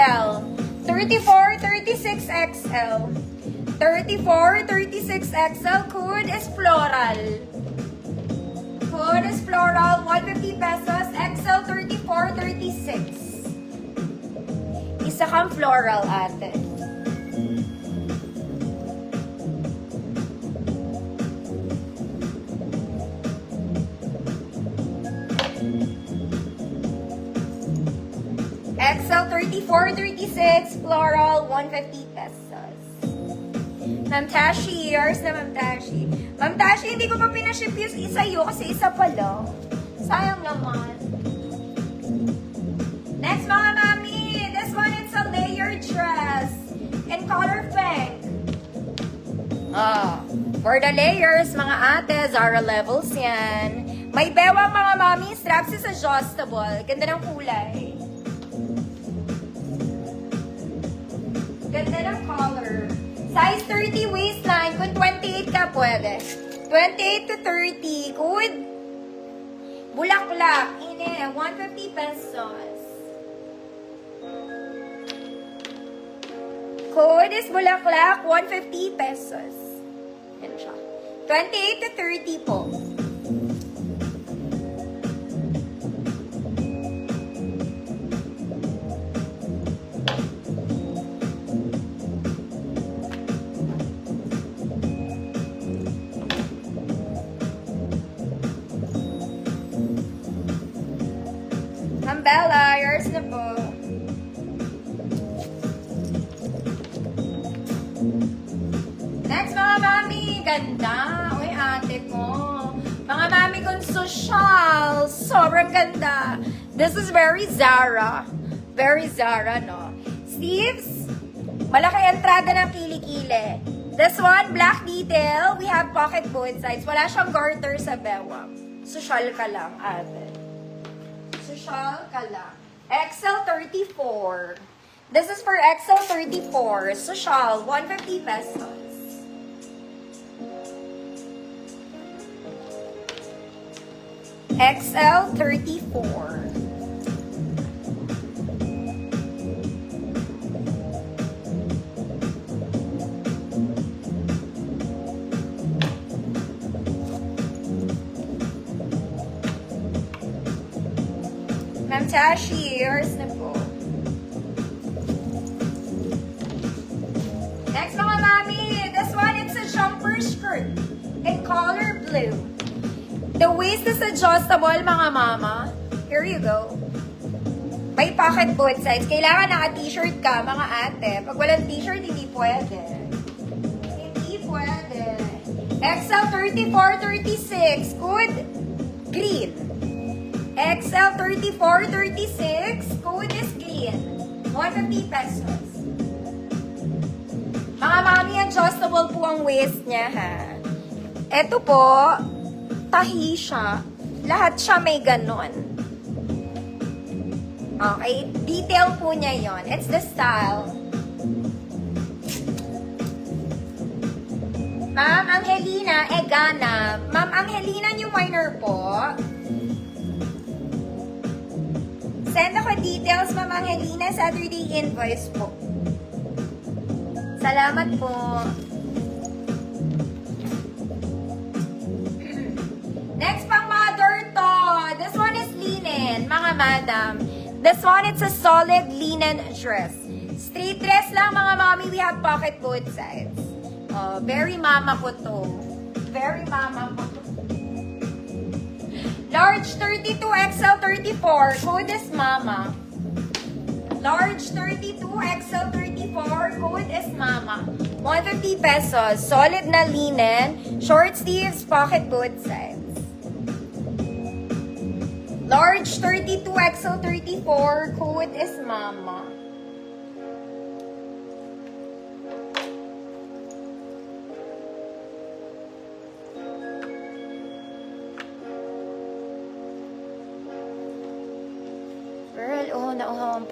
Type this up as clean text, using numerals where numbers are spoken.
XL. 34, 36 XL. 34, 36 XL. Code is floral. Code is floral. 150 pesos. XL 34, 36. Isa kang floral, ate. XL 34, 36, floral, 150 pesos. Ma'am Tashi, yours na Ma'am Tashi. Ma'am Tashi, hindi ko pa pinaship yung isa yun kasi isa pa lang. Sayang naman. Next mga mami, this one is a layered dress in color pink. For the layers, mga ate, Zara levels yan. May bewang mga mami, straps is adjustable. Ganda ng kulay. Ganda ng color. Size 30 waistline. Kung 28 ka, pwede. 28 to 30. Good. Bulaklak. Ine, 150 pesos. Code is bulaklak, 150 pesos. Yan siya. 28 to 30 po. Bella, yours na po. Next, mga mami. Ganda. Uy, ate ko. Mga mami kong social. Sobrang ganda. This is very Zara. Very Zara, no? Sleeves. Malaki entrada ng kilikili. This one, black detail. We have pocket both sides. Wala siyang garter sa bewang. Social ka lang, ate. Social ka lang. XL 34. This is for XL 34. Social, 150 pesos. XL 34. Ma'am Tashi, yours na po. Next mga mami, this one, it's a jumper skirt in color blue. The waist is adjustable, mga mama. Here you go. May pocket both sides. Kailangan naka-t-shirt ka, mga ate. Pag walang t-shirt, hindi pwede. Hindi pwede. XL 34, 36. Good. Green. XL 34, 36. Code is green. 150 pesos. Mga mami, adjustable po ang waist niya, ha. Ito po, tahi siya. Lahat siya may ganon. Okay, detail po niya yon. It's the style. Ma'am Angelina Egana. Ma'am Angelina New Minor po. Send ako details, Ma'am Angelina, Saturday invoice po. Salamat po. Next pang mother to. This one is linen, mga madam. This one, it's a solid linen dress. Straight dress lang, mga mommy. We have pocket both sides. Very mama po to. Very mama po to. Large 32, XL 34. Code is mama. Large 32, XL 34. Code is mama. 150 pesos. Solid na linen. Short sleeves, pocket both sides. Large 32, XL 34. Code is mama. Girl, oh, nauhaw ang